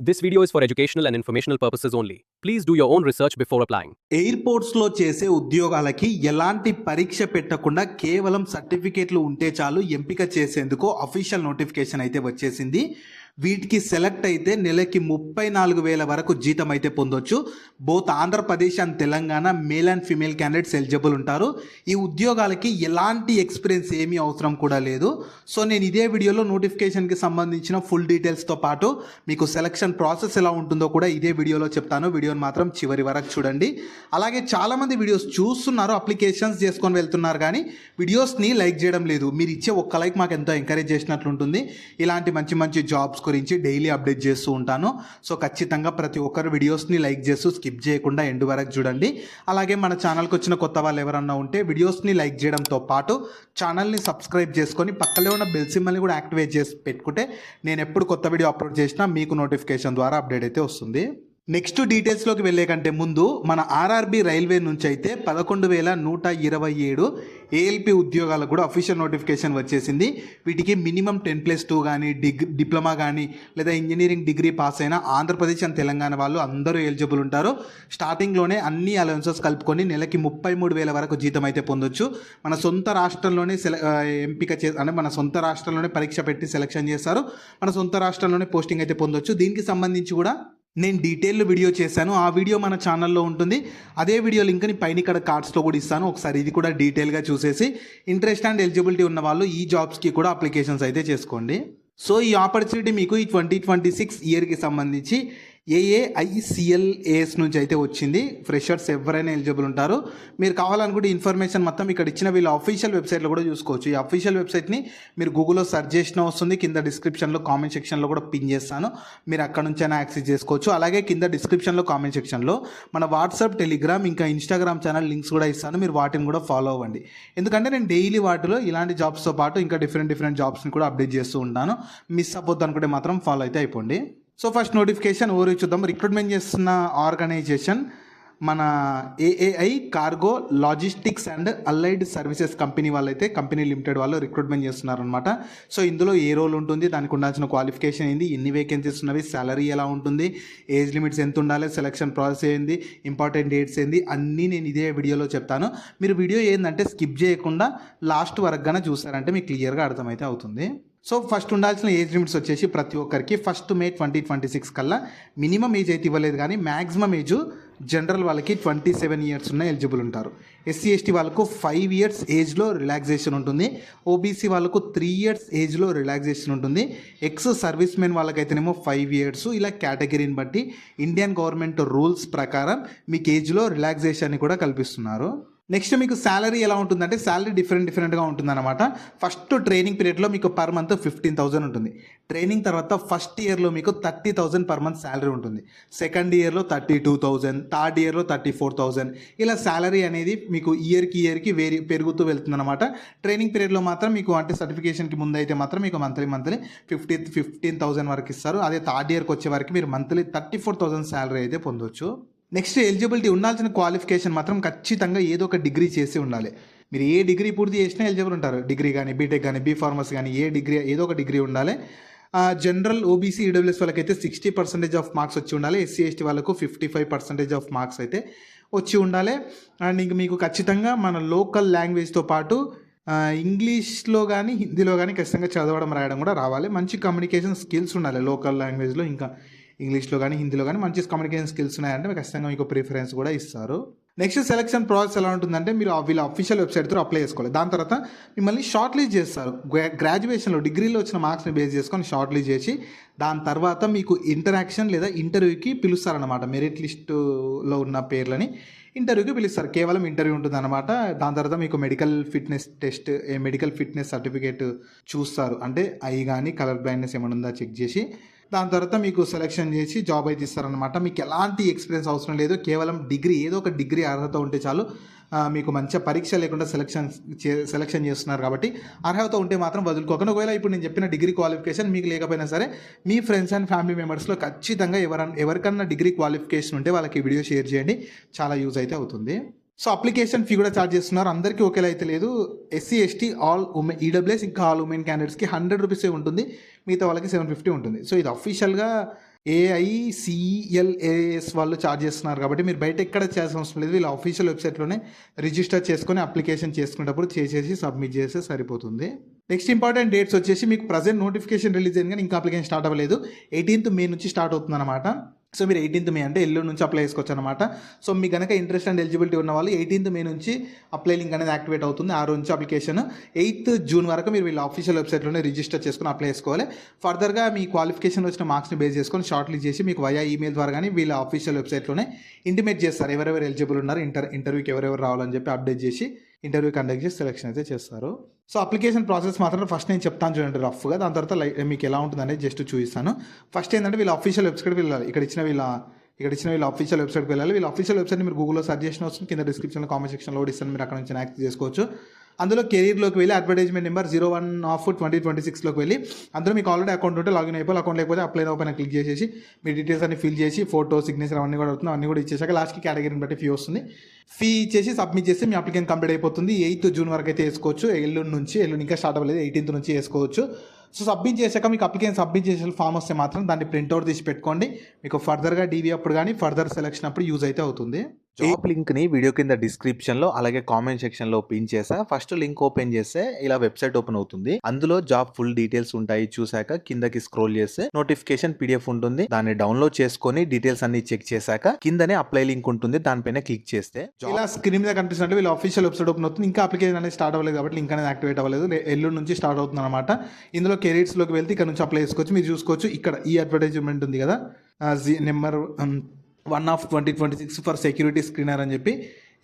This video is for educational and informational purposes only. Please do your own research before applying. ఎయిర్పోర్ట్స్లో చేసే ఉద్యోగాలకి ఎలాంటి పరీక్ష పెట్టకుండా కేవలం సర్టిఫికేట్లు ఉంటే చాలు ఎంపిక చేసేందుకు అఫీషియల్ నోటిఫికేషన్ అయితే వచ్చేసింది. వీటికి సెలెక్ట్ అయితే నెలకి 34,000 వరకు జీతం అయితే పొందొచ్చు. Both Andhra Pradesh and Telangana male and female candidates eligible ఉంటారు. ఈ ఉద్యోగాలకి ఎలాంటి ఎక్స్పీరియన్స్ ఏమీ అవసరం కూడా లేదు. సో నేను ఇదే వీడియోలో నోటిఫికేషన్కి సంబంధించిన ఫుల్ డీటెయిల్స్తో పాటు మీకు సెలక్షన్ ప్రాసెస్ ఎలా ఉంటుందో కూడా ఇదే వీడియోలో చెప్తాను. వీడియోని మాత్రం చివరి వరకు చూడండి. అలాగే చాలామంది వీడియోస్ చూస్తున్నారు, అప్లికేషన్స్ చేసుకొని వెళ్తున్నారు, కానీ వీడియోస్ని లైక్ చేయడం లేదు. మీరు ఇచ్చే ఒక్క లైక్ మాకు ఎంతో ఎంకరేజ్ చేసినట్లు ఉంటుంది. ఇలాంటి మంచి మంచి జాబ్స్ గురించి డైలీ అప్డేట్ చేస్తూ ఉంటాను. సో ఖచ్చితంగా ప్రతి ఒక్కరు వీడియోస్ని లైక్ చేస్తూ స్కిప్ చేయకుండా ఎండ్ వరకు చూడండి. అలాగే మన ఛానల్కి వచ్చిన కొత్త వాళ్ళు ఎవరన్నా ఉంటే వీడియోస్ని లైక్ చేయడంతో పాటు ఛానల్ని సబ్స్క్రైబ్ చేసుకొని పక్కనే ఉన్న బెల్ సింబల్ని కూడా యాక్టివేట్ చేసి పెట్టుకుంటే నేను ఎప్పుడు కొత్త వీడియో అప్లోడ్ చేసినా మీకు నోటిఫికేషన్ ద్వారా అప్డేట్ అయితే వస్తుంది. నెక్స్ట్ డీటెయిల్స్లోకి వెళ్ళే కంటే ముందు మన ఆర్ఆర్బీ రైల్వే నుంచి అయితే 11,127 ఏఎల్పి ఉద్యోగాలకు కూడా అఫీషియల్ నోటిఫికేషన్ వచ్చేసింది. వీటికి మినిమం 10+2 కానీ డిప్లొమా కానీ లేదా ఇంజనీరింగ్ డిగ్రీ పాస్ అయిన ఆంధ్రప్రదేశ్ అండ్ తెలంగాణ వాళ్ళు అందరూ ఎలిజిబుల్ ఉంటారు. స్టార్టింగ్లోనే అన్ని అలవెన్సెస్ కలుపుకొని నెలకి 33,000 వరకు జీతం అయితే పొందొచ్చు. మన సొంత రాష్ట్రంలోనే మన సొంత రాష్ట్రంలోనే పరీక్ష పెట్టి సెలెక్షన్ చేస్తారు. మన సొంత రాష్ట్రంలోనే పోస్టింగ్ అయితే పొందొచ్చు. దీనికి సంబంధించి కూడా నేను డీటెయిల్ వీడియో చేశాను. ఆ వీడియో మన ఛానల్లో ఉంటుంది. అదే వీడియో లింక్ని పైన ఇక్కడ కార్డ్స్లో కూడా ఇస్తాను. ఒకసారి ఇది కూడా డీటెయిల్గా చూసేసి ఇంట్రెస్ట్ అండ్ ఎలిజిబిలిటీ ఉన్న వాళ్ళు ఈ జాబ్స్కి కూడా అప్లికేషన్స్ అయితే చేసుకోండి. సో ఈ ఆపర్చునిటీ మీకు ఈ 2026 ఇయర్కి సంబంధించి AAICLAS నుంచి అయితే వచ్చింది. ఫ్రెషర్స్ ఎవరైనా ఎలిజిబుల్ ఉంటారు. మీరు కావాలనుకుంటే ఇన్ఫర్మేషన్ మొత్తం ఇక్కడ ఇచ్చిన వీళ్ళ అఫీషియల్ వెబ్సైట్లో కూడా చూసుకోవచ్చు. ఈ అఫీషియల్ వెబ్సైట్ని మీరు గూగుల్లో సెర్చ్ చేసిన వస్తుంది. కింద డిస్క్రిప్షన్లో కామెంట్ సెక్షన్లో కూడా పిన్ చేస్తాను. మీరు అక్కడ నుంచైనా యాక్సెస్ చేసుకోవచ్చు. అలాగే కింద డిస్క్రిప్షన్లో కామెంట్ సెక్షన్లో మన వాట్సాప్, టెలిగ్రామ్ ఇంకా ఇన్స్టాగ్రామ్ ఛానల్ లింక్స్ కూడా ఇస్తాను. మీరు వాటిని కూడా ఫాలో అవ్వండి. ఎందుకంటే నేను డైలీ వాటిలో ఇలాంటి జాబ్స్తో పాటు ఇంకా డిఫరెంట్ జాబ్స్ని కూడా అప్డేట్ చేస్తూ ఉంటాను. మిస్ అవ్వద్దు అనుకుంటే మాత్రం ఫాలో అయితే అయిపోండి. సో ఫస్ట్ నోటిఫికేషన్ ఓవర్ చూద్దాం. రిక్రూట్మెంట్ చేస్తున్న ఆర్గనైజేషన్ మన AAI cargo logistics and allied services company వాళ్ళైతే కంపెనీ లిమిటెడ్ వాళ్ళు రిక్రూట్మెంట్ చేస్తున్నారనమాట. సో ఇందులో ఏ రోల్ ఉంటుంది, దానికి ఉండాల్సిన క్వాలిఫికేషన్ ఏంది, ఎన్ని వేకెన్సీస్ ఉన్నవి, సాలరీ ఎలా ఉంటుంది, ఏజ్ లిమిట్స్ ఎంత ఉండాలి, సెలక్షన్ ప్రాసెస్ ఏంది, ఇంపార్టెంట్ డేట్స్ ఏంది, అన్నీ నేను ఇదే వీడియోలో చెప్తాను. మీరు వీడియో ఏంటంటే స్కిప్ చేయకుండా లాస్ట్ వరకు చూసారంటే మీకు క్లియర్గా అర్థమైతే అవుతుంది. సో ఫస్ట్ ఉండాల్సిన ఏజ్ లిమిట్స్ వచ్చేసి ప్రతి ఒక్కరికి 1 May 2026 కల్లా మినిమం ఏజ్ అయితే ఇవ్వలేదు, కానీ మ్యాక్సిమం ఏజ్ జనరల్ వాళ్ళకి 27 ఇయర్స్ ఉన్న ఎలిజిబుల్ ఉంటారు. SC ST వాళ్ళకు 5 ఇయర్స్ ఏజ్లో రిలాక్సేషన్ ఉంటుంది. OBC వాళ్ళకు 3 ఇయర్స్ ఏజ్లో రిలాక్సేషన్ ఉంటుంది. ఎక్స్ సర్వీస్ మెన్ వాళ్ళకైతేనేమో 5 ఇయర్స్. ఇలా కేటగిరీని బట్టి ఇండియన్ గవర్నమెంట్ రూల్స్ ప్రకారం మీకు ఏజ్లో రిలాక్సేషన్ కూడా కల్పిస్తున్నారు. నెక్స్ట్ మీకు శాలరీ ఎలా ఉంటుందంటే శాలరీ డిఫరెంట్గా ఉంటుందన్నమాట. ఫస్ట్ ట్రైనింగ్ పీరియడ్లో మీకు పర్ మంత్ 15,000 ఉంటుంది. ట్రైనింగ్ తర్వాత ఫస్ట్ ఇయర్లో మీకు 30,000 పర్ మంత్ శాలరీ ఉంటుంది. సెకండ్ ఇయర్లో 32,000, థర్డ్ ఇయర్లో 34,000. ఇలా శాలరీ అనేది మీకు ఇయర్కి పెరుగుతూ వెళ్తుందన్నమాట. ట్రైనింగ్ పీరియడ్లో మాత్రం మీకు అంటే సర్టిఫికేషన్కి ముందు అయితే మాత్రం మీకు మంత్లీ 15,000 వరకు ఇస్తారు. అదే థర్డ్ ఇయర్కి వచ్చే వరకు మీరు మంత్లీ 34,000 శాలరీ అయితే పొందొచ్చు. నెక్స్ట్ ఎలిజిబిలిటీ ఉండాల్సిన క్వాలిఫికేషన్ మాత్రం ఖచ్చితంగా ఏదో ఒక డిగ్రీ చేసి ఉండాలి. మీరు ఏ డిగ్రీ పూర్తి చేసినా ఎలిజిబుల్ ఉంటారు. డిగ్రీ కానీ, బీటెక్ కానీ, B.Pharmacy కానీ, ఏ డిగ్రీ ఏదో ఒక డిగ్రీ ఉండాలి. జనరల్ OBC EWS వాళ్ళకైతే 60% ఆఫ్ మార్క్స్ వచ్చి ఉండాలి. SC ST వాళ్ళకు 55% ఆఫ్ మార్క్స్ అయితే వచ్చి ఉండాలి. అండ్ ఇంక మీకు ఖచ్చితంగా మన లోకల్ లాంగ్వేజ్తో పాటు ఇంగ్లీష్లో కానీ హిందీలో కానీ ఖచ్చితంగా చదవడం రాయడం కూడా రావాలి. మంచి కమ్యూనికేషన్ స్కిల్స్ ఉండాలి లోకల్ లాంగ్వేజ్లో, ఇంకా ఇంగ్లీష్లో కానీ హిందీలో కానీ మంచి కమ్యూనికేషన్ స్కిల్స్ ఉన్నాయంటే ఖచ్చితంగా మీకు ప్రిఫరెన్స్ కూడా ఇస్తారు. నెక్స్ట్ సెలక్షన్ ప్రాసెస్ ఎలా ఉంటుందంటే మీరు వీళ్ళ అఫీషియల్ వెబ్సైట్తో అప్లై చేసుకోవాలి. దాని తర్వాత మిమ్మల్ని షార్ట్ లిస్ట్ చేస్తారు. గ్రాడ్యుయేషన్లో డిగ్రీలో వచ్చిన మార్క్స్ని బేస్ చేసుకొని షార్ట్ లిస్ట్ చేసి దాని తర్వాత మీకు ఇంటరాక్షన్ లేదా ఇంటర్వ్యూకి పిలుస్తారనమాట. మెరిట్ లిస్టులో ఉన్న పేర్లని ఇంటర్వ్యూకి పిలుస్తారు. కేవలం ఇంటర్వ్యూ ఉంటుంది అనమాట. దాని తర్వాత మీకు మెడికల్ ఫిట్నెస్ సర్టిఫికేట్ చూస్తారు. అంటే ఐ కానీ కలర్ బ్లైండ్నెస్ ఏమైనా ఉందా చెక్ చేసి దాని తర్వాత మీకు సెలెక్షన్ చేసి జాబ్ అయితే ఇస్తారనమాట. మీకు ఎలాంటి ఎక్స్పీరియన్స్ అవసరం లేదు. కేవలం డిగ్రీ ఏదో ఒక డిగ్రీ అర్హత ఉంటే చాలు. మీకు మంచి పరీక్ష లేకుండా సెలెక్షన్ చేస్తున్నారు కాబట్టి అర్హత ఉంటే మాత్రం వదులుకోకండి. ఒకవేళ ఇప్పుడు నేను చెప్పిన డిగ్రీ క్వాలిఫికేషన్ మీకు లేకపోయినా సరే మీ ఫ్రెండ్స్ అండ్ ఫ్యామిలీ మెంబర్స్లో ఖచ్చితంగా ఎవరికన్నా డిగ్రీ క్వాలిఫికేషన్ ఉంటే వాళ్ళకి వీడియో షేర్ చేయండి. చాలా యూజ్ అయితే అవుతుంది. సో అప్లికేషన్ ఫీ కూడా ఛార్జ్ చేస్తున్నారు. అందరికీ ఒకేలా అయితే లేదు. SC ST all women EWS ఇంకా ఆల్ ఉమెన్ క్యాండిడేట్స్కి 100 రూపీసే ఉంటుంది. మిగతా వాళ్ళకి 750 ఉంటుంది. సో ఇది అఫీషియల్గా AICLAS వాళ్ళు ఛార్జ్ చేస్తున్నారు కాబట్టి మీరు బయట ఎక్కడ చేయాల్సిన అవసరం లేదు. వీళ్ళ అఫీషియల్ వెబ్సైట్లోనే రిజిస్టర్ చేసుకొని అప్లికేషన్ చేసుకునేటప్పుడు చేసేసి సబ్మిట్ చేస్తే సరిపోతుంది. నెక్స్ట్ ఇంపార్టెంట్ డేట్స్ వచ్చేసి మీకు ప్రజెంట్ నోటిఫికేషన్ రిలీజ్ అయింది కానీ ఇంకా అప్లికేషన్ స్టార్ట్ అవ్వలేదు. 18th May నుంచి స్టార్ట్ అవుతుంది అనమాట. సో మీరు 18th May అంటే ఎల్లుండి నుంచి అప్లై చేసుకోవచ్చు అనమాట. సో మీకు కనుక ఇంట్రెస్ట్ అండ్ ఎలిజిబిలిటీ ఉన్న వాళ్ళు 18th May నుంచి అప్లై లింక్ అనేది యాక్టివేట్ అవుతుంది. ఆ రోజు నుంచి అప్లికేషన్ 8th June వరకు మీరు వీళ్ళ అఫీషియల్ వెబ్సైట్లోనే రిజిస్టర్ చేసుకుని అప్లై చేసుకోవాలి. ఫర్దర్గా మీ క్వాలిఫికేషన్లో వచ్చిన మార్క్స్ని బేస్ చేసుకొని షార్ట్ లిస్ట్ చేసి మీకు వయా ఈమెయిల్ ద్వారా కానీ వీళ్ళ అఫీషియల్ వెబ్సైట్లోనే ఇంటిమేట్ చేస్తారు ఎవరెవరు ఎలిజిబుల్ ఉన్నారు, ఇంటర్వ్యూకి ఎవరెవరు రావాలని చెప్పి అప్డేట్ చేసి ఇంటర్వ్యూ కండక్ట్ చేసి సెలెక్షన్ అయితే చేస్తారు. సో అప్లికేషన్ ప్రాసెస్ మాత్రం ఫస్ట్ నేను చెప్తాను చూడండి రఫ్గా, దాని తర్వాత మీకు ఎలా ఉంటుంది అనేది జస్ట్ చూపిస్తాను. ఫస్ట్ ఏంటంటే వీళ్ళ అఫీషియల్ వెబ్సైట్కి వెళ్ళాలి. ఇక్కడ ఇచ్చిన వీళ్ళ అఫీషియల్ వెబ్సైట్కి వెళ్ళాలి. వీళ్ళ అఫీషియల్ వెబ్సైట్ని మీరు గూగుల్లో సెర్చ్ చేసిన వస్తుంది, కింద డిస్క్రిప్షన్లో కామెంట్ సెక్షన్లో కూడా ఇస్తాను, మీరు అక్కడ నుంచి యాక్సెస్ చేసుకోవచ్చు. అందులో కెరీర్లోకి వెళ్ళి అడ్వర్టైజ్మెంట్ నెంబర్ 01/2026లోకి వెళ్ళి అందులో మీకు ఆల్రెడీ అకౌంట్ ఉంటే లాగిన్ అయిపోయి, అకౌంట్ లేకపోతే అప్లై ఓపెన్ క్లిక్ చేసేసి మీ డీటెయిల్స్ అన్ని ఫిల్ చేసి ఫోటో సిగ్నేచర్ అవన్నీ కూడా అవుతుంది. అన్నీ కూడా ఇచ్చేసాక లాస్ట్కి కేటగిరీని బట్టి ఫీ వస్తుంది. ఫీ ఇచ్చేసి సబ్మిట్ చేస్తే మీ అప్లికేషన్ కంప్లీట్ అయిపోతుంది. 8th June వరకు అయితే వేసుకోవచ్చు. ఎల్లుండి ఇంకా స్టార్ట్ అవ్వలేదు, 18th నుంచి వేసుకోవచ్చు. సో సబ్మిట్ చేశాక మీకు అప్లికేషన్ సబ్మిట్ చేసే ఫామ్ వస్తే మాత్రం దాన్ని ప్రింట్అవుట్ తీసి పెట్టుకోండి. మీకు ఫర్దర్గా డీవీ అప్పుడు కానీ ఫర్దర్ సెలెక్షన్ అప్పుడు యూజ్ అయితే అవుతుంది. జాబ్ లింక్ని వీడియో కింద డిస్క్రిప్షన్లో అలాగే కామెంట్ సెక్షన్లో పిన్ చేసా. ఫస్ట్ లింక్ ఓపెన్ చేస్తే ఇలా వెబ్సైట్ ఓపెన్ అవుతుంది. అందులో జాబ్ ఫుల్ డీటెయిల్స్ ఉంటాయి. చూసాక కిందకి స్క్రోల్ చేస్తే నోటిఫికేషన్ PDF ఉంటుంది. దాన్ని డౌన్లోడ్ చేసుకొని డీటెయిల్స్ అన్ని చెక్ చేశాక కిందనే అప్లై లింక్ ఉంటుంది, దానిపైన క్లిక్ చేస్తే ఇలా స్క్రీన్ మీద కనిపిస్తున్నట్టు వీళ్ళ అఫీషియల్ వెబ్సైట్ ఓపెన్ అవుతుంది. ఇంకా అప్లికేషన్ అనేది స్టార్ట్ అవ్వలేదు కాబట్టి లింక్ అనేది యాక్టివేట్ అవ్వలేదు. ఎల్లుండి నుంచి స్టార్ట్ అవుతుంది అనమాట. ఇందులో కెరీర్స్లోకి వెళ్తే ఇక్కడ నుంచి అప్లై చేసుకోవచ్చు. మీరు చూసుకోవచ్చు ఇక్కడ ఈ అడ్వర్టైజ్మెంట్ ఉంది కదా, నెంబర్ 1/2026 ఫర్ సెక్యూరిటీ స్క్రీనర్ అని చెప్పి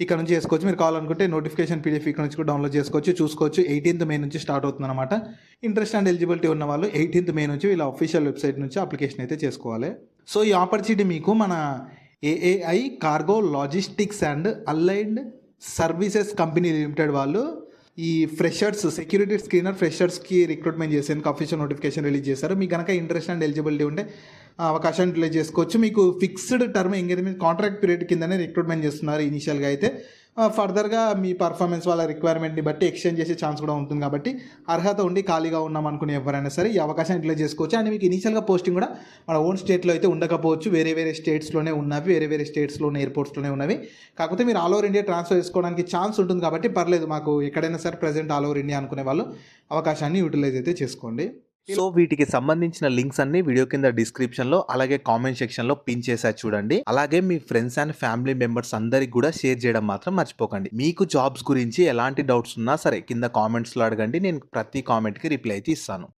ఇక్కడ నుంచి చేసుకోవచ్చు. మీరు కావాలనుకుంటే నోటిఫికేషన్ PDF ఇక్కడ నుంచి కూడా డౌన్లోడ్ చేసుకోవచ్చు. చూసుకోవచ్చు 18th May నుంచి స్టార్ట్ అవుతుంది అనమాట. ఇంట్రెస్ట్ అండ్ ఎలిజిబిలిటీ ఉన్న వాళ్ళు 18th May నుంచి వీళ్ళ అఫీషియల్ వెబ్సైట్ నుంచి అప్లికేషన్ అయితే చేసుకోవాలి. సో ఈ ఆపర్చునిటీ మీకు మన AAI cargo logistics and aligned services company limited వాళ్ళు ఈ ఫ్రెషర్స్ సెక్యూరిటీ స్క్రీనర్ ఫ్రెషర్స్కి రిక్రూట్మెంట్ చేసేందుకు అఫీషియల్ నోటిఫికేషన్ రిలీజ్ చేశారు. మీకు కనుక ఇంట్రెస్ట్ అండ్ ఎలిజిబిలిటీ ఉంటే అవకాశం యూటిలైజ్ చేసుకోవచ్చు. మీకు fixed term engagement contract period కిందనే రిక్రూట్మెంట్ చేస్తున్నారు ఇనిషియల్గా అయితే. ఫర్దర్గా మీ పర్ఫార్మెన్స్ వాళ్ళ రిక్వైర్మెంట్ని బట్టి ఎక్స్చేంజ్ చేసే ఛాన్స్ కూడా ఉంటుంది కాబట్టి అర్హత ఉండి ఖాళీగా ఉన్నాం అనుకునే ఎవరైనా సరే ఈ అవకాశం యూటిలైజ్ చేసుకోవచ్చు. అండ్ మీకు ఇనిషియల్గా పోస్టింగ్ కూడా మన ఓన్ స్టేట్లో అయితే ఉండకపోవచ్చు, వేరే స్టేట్స్లోనే ఉన్నవి, వేరే స్టేట్స్లోనే ఎయిర్పోర్ట్స్లోనే ఉన్నవి. కాకపోతే మీరు ఆల్ ఓవర్ ఇండియా ట్రాన్స్ఫర్ చేసుకోవడానికి ఛాన్స్ ఉంటుంది కాబట్టి పర్లేదు, మాకు ఎక్కడైనా సరే ప్రజెంట్ ఆల్ ఓవర్ ఇండియా అనుకునే వాళ్ళు అవకాశాన్ని యూటిలైజ్ అయితే చేసుకోండి. సో వీటికి సంబంధించిన లింక్స్ అన్ని వీడియో కింద డిస్క్రిప్షన్లో అలాగే కామెంట్ సెక్షన్లో పిన్ చేసా చూడండి. అలాగే మీ ఫ్రెండ్స్ అండ్ ఫ్యామిలీ మెంబర్స్ అందరికి కూడా షేర్ చేయడం మాత్రం మర్చిపోకండి. మీకు జాబ్స్ గురించి ఎలాంటి డౌట్స్ ఉన్నా సరే కింద కామెంట్స్లో అడగండి, నేను ప్రతి కామెంట్కి రిప్లై అయితే ఇస్తాను.